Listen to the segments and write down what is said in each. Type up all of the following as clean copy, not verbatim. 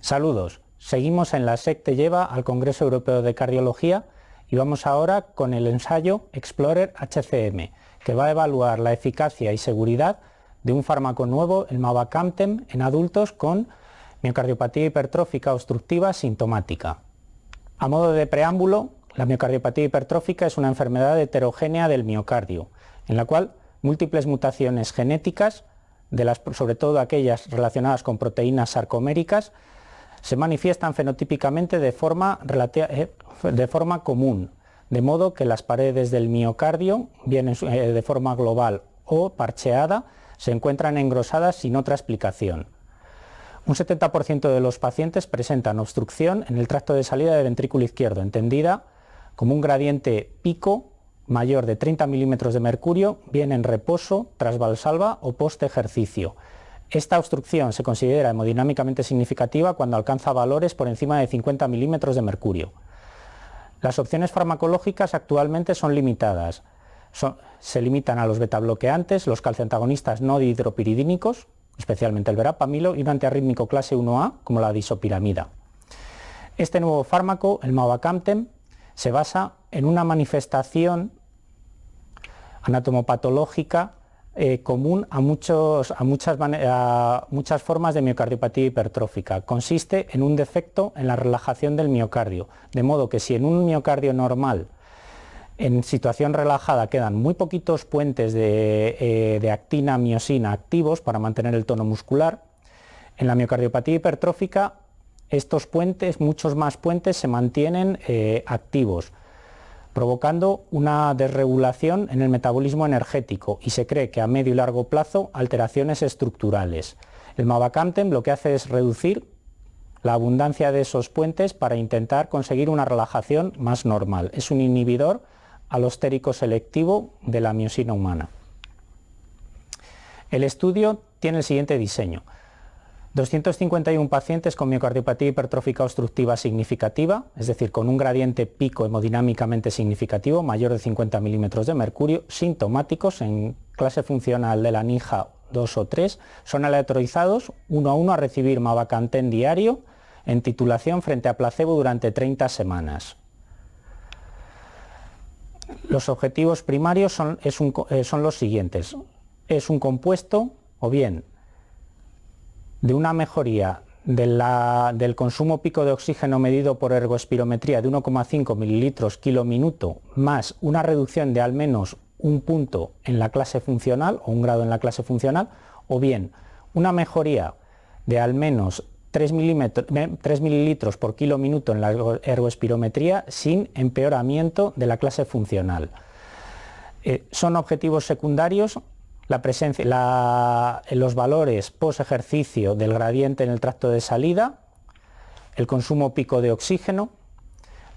Saludos, seguimos en la SEC te lleva al Congreso Europeo de Cardiología y vamos ahora con el ensayo Explorer-HCM, que va a evaluar la eficacia y seguridad de un fármaco nuevo, el mavacamten, en adultos con miocardiopatía hipertrófica obstructiva sintomática. A modo de preámbulo, la miocardiopatía hipertrófica es una enfermedad heterogénea del miocardio, en la cual múltiples mutaciones genéticas, sobre todo aquellas relacionadas con proteínas sarcoméricas, se manifiestan fenotípicamente de forma común, de modo que las paredes del miocardio, bien de forma global o parcheada, se encuentran engrosadas sin otra explicación. Un 70% de los pacientes presentan obstrucción en el tracto de salida del ventrículo izquierdo, entendida como un gradiente pico mayor de 30 milímetros de mercurio, bien en reposo, tras valsalva o post ejercicio. Esta obstrucción se considera hemodinámicamente significativa cuando alcanza valores por encima de 50 milímetros de mercurio. Las opciones farmacológicas actualmente son limitadas. Se limitan a los betabloqueantes, los calciantagonistas no dihidropiridínicos, especialmente el verapamilo, y un antiarrítmico clase 1A como la disopiramida. Este nuevo fármaco, el mavacamten, se basa en una manifestación anatomopatológica común a muchas formas de miocardiopatía hipertrófica. Consiste en un defecto en la relajación del miocardio, de modo que si en un miocardio normal, en situación relajada, quedan muy poquitos puentes de actina-miosina activos para mantener el tono muscular, en la miocardiopatía hipertrófica estos puentes, muchos más puentes, se mantienen activos, provocando una desregulación en el metabolismo energético, y se cree que a medio y largo plazo alteraciones estructurales. El mavacamten lo que hace es reducir la abundancia de esos puentes para intentar conseguir una relajación más normal. Es un inhibidor alostérico selectivo de la miosina humana. El estudio tiene el siguiente diseño: 251 pacientes con miocardiopatía hipertrófica obstructiva significativa, es decir, con un gradiente pico hemodinámicamente significativo mayor de 50 milímetros de mercurio, sintomáticos en clase funcional de la NIJA 2 o 3, son aleatorizados uno a uno a recibir mavacamten diario en titulación frente a placebo durante 30 semanas. Los objetivos primarios son los siguientes: es un compuesto o bien de una mejoría del consumo pico de oxígeno medido por ergoespirometría de 1,5 mililitros kilo minuto, más una reducción de al menos un punto en la clase funcional o un grado en la clase funcional, o bien una mejoría de al menos 3 mililitros por kilo minuto en la ergoespirometría sin empeoramiento de la clase funcional. Son objetivos secundarios los valores post ejercicio del gradiente en el tracto de salida, el consumo pico de oxígeno,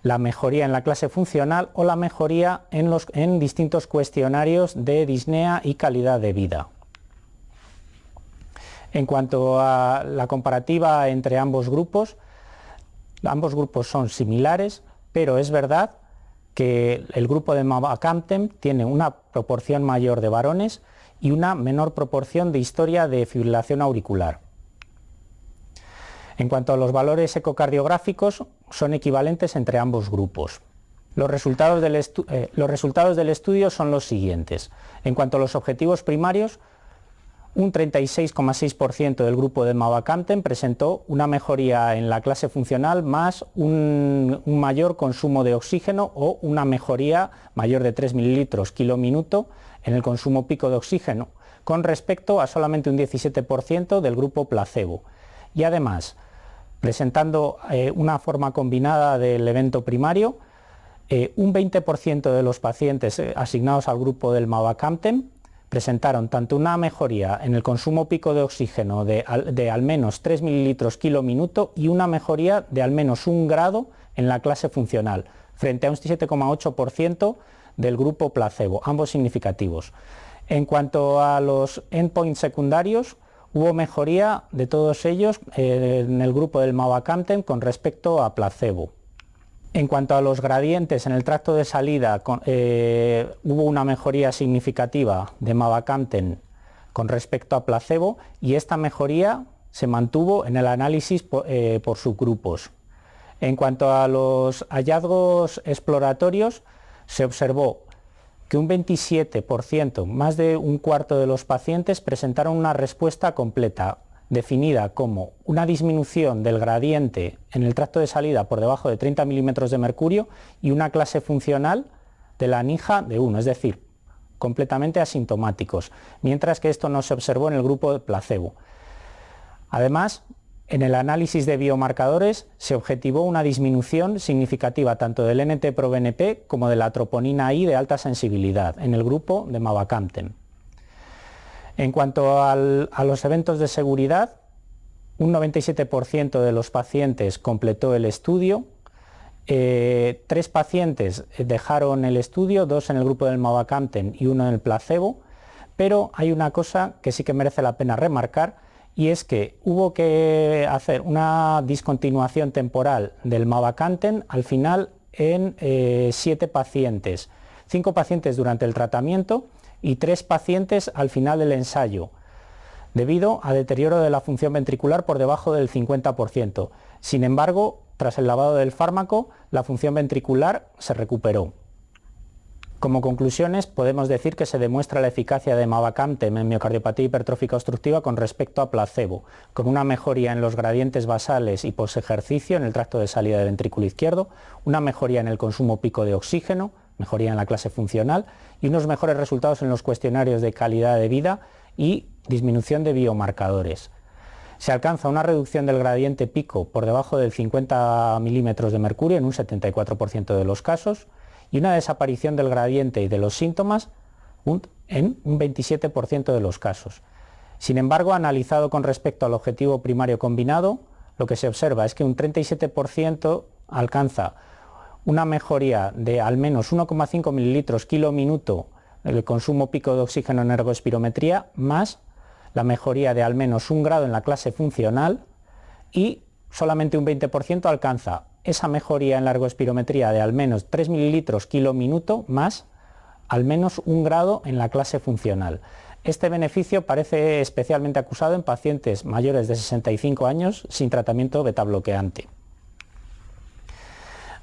la mejoría en la clase funcional o la mejoría en distintos cuestionarios de disnea y calidad de vida. En cuanto a la comparativa entre ambos grupos son similares, pero es verdad que el grupo de mavacamten tiene una proporción mayor de varones y una menor proporción de historia de fibrilación auricular. En cuanto a los valores ecocardiográficos, son equivalentes entre ambos grupos. Los resultados del estudio son los siguientes. En cuanto a los objetivos primarios, un 36,6% del grupo de mavacamten presentó una mejoría en la clase funcional más un mayor consumo de oxígeno o una mejoría mayor de 3 mililitros kilo minuto en el consumo pico de oxígeno, con respecto a solamente un 17% del grupo placebo. Y además, presentando una forma combinada del evento primario, un 20% de los pacientes asignados al grupo del mavacamten presentaron tanto una mejoría en el consumo pico de oxígeno de al menos 3 mililitros kilo minuto y una mejoría de al menos 1 grado en la clase funcional, frente a un 7,8% del grupo placebo, ambos significativos. En cuanto a los endpoints secundarios, hubo mejoría de todos ellos en el grupo del mavacamten con respecto a placebo. En cuanto a los gradientes en el tracto de salida, hubo una mejoría significativa de mavacamten con respecto a placebo, y esta mejoría se mantuvo en el análisis por subgrupos. En cuanto a los hallazgos exploratorios, se observó que un 27%, más de un cuarto de los pacientes, presentaron una respuesta completa, definida como una disminución del gradiente en el tracto de salida por debajo de 30 milímetros de mercurio y una clase funcional de la NIJA de 1, es decir, completamente asintomáticos, mientras que esto no se observó en el grupo de placebo. Además, en el análisis de biomarcadores se objetivó una disminución significativa tanto del NT-proBNP como de la troponina I de alta sensibilidad en el grupo de mavacamten. En cuanto a los eventos de seguridad, un 97% de los pacientes completó el estudio, 3 pacientes dejaron el estudio, 2 en el grupo del mavacamten y 1 en el placebo, pero hay una cosa que sí que merece la pena remarcar, y es que hubo que hacer una discontinuación temporal del mavacamten al final en 7 pacientes, 5 pacientes durante el tratamiento y 3 pacientes al final del ensayo, debido a deterioro de la función ventricular por debajo del 50%. Sin embargo, tras el lavado del fármaco, la función ventricular se recuperó. Como conclusiones, podemos decir que se demuestra la eficacia de mavacamten en miocardiopatía hipertrófica obstructiva con respecto a placebo, con una mejoría en los gradientes basales y posejercicio en el tracto de salida del ventrículo izquierdo, una mejoría en el consumo pico de oxígeno, mejoría en la clase funcional y unos mejores resultados en los cuestionarios de calidad de vida y disminución de biomarcadores. Se alcanza una reducción del gradiente pico por debajo del 50 milímetros de mercurio en un 74% de los casos, y una desaparición del gradiente y de los síntomas en un 27% de los casos. Sin embargo, analizado con respecto al objetivo primario combinado, lo que se observa es que un 37% alcanza una mejoría de al menos 1,5 mililitros kilo minuto en el consumo pico de oxígeno en ergoespirometría, más la mejoría de al menos 1 grado en la clase funcional, y solamente un 20% alcanza esa mejoría en la ergoespirometría de al menos 3 mililitros kilo minuto más al menos 1 grado en la clase funcional. Este beneficio parece especialmente acusado en pacientes mayores de 65 años sin tratamiento betabloqueante.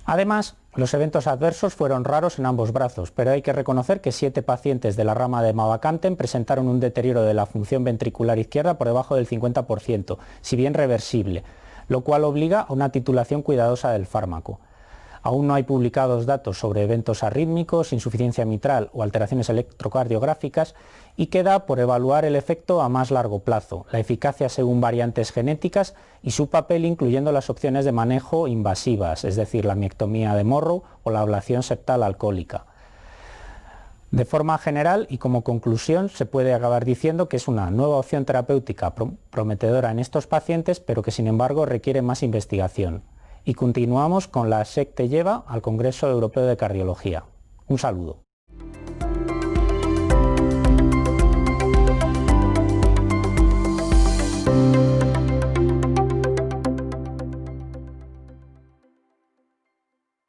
Además, los eventos adversos fueron raros en ambos brazos, pero hay que reconocer que 7 pacientes de la rama de mavacamten presentaron un deterioro de la función ventricular izquierda por debajo del 50%, si bien reversible, lo cual obliga a una titulación cuidadosa del fármaco. Aún no hay publicados datos sobre eventos arrítmicos, insuficiencia mitral o alteraciones electrocardiográficas, y queda por evaluar el efecto a más largo plazo, la eficacia según variantes genéticas y su papel incluyendo las opciones de manejo invasivas, es decir, la miectomía de morro o la ablación septal alcohólica. De forma general y como conclusión, se puede acabar diciendo que es una nueva opción terapéutica prometedora en estos pacientes, pero que sin embargo requiere más investigación. Y continuamos con la SEC te lleva al Congreso Europeo de Cardiología. Un saludo.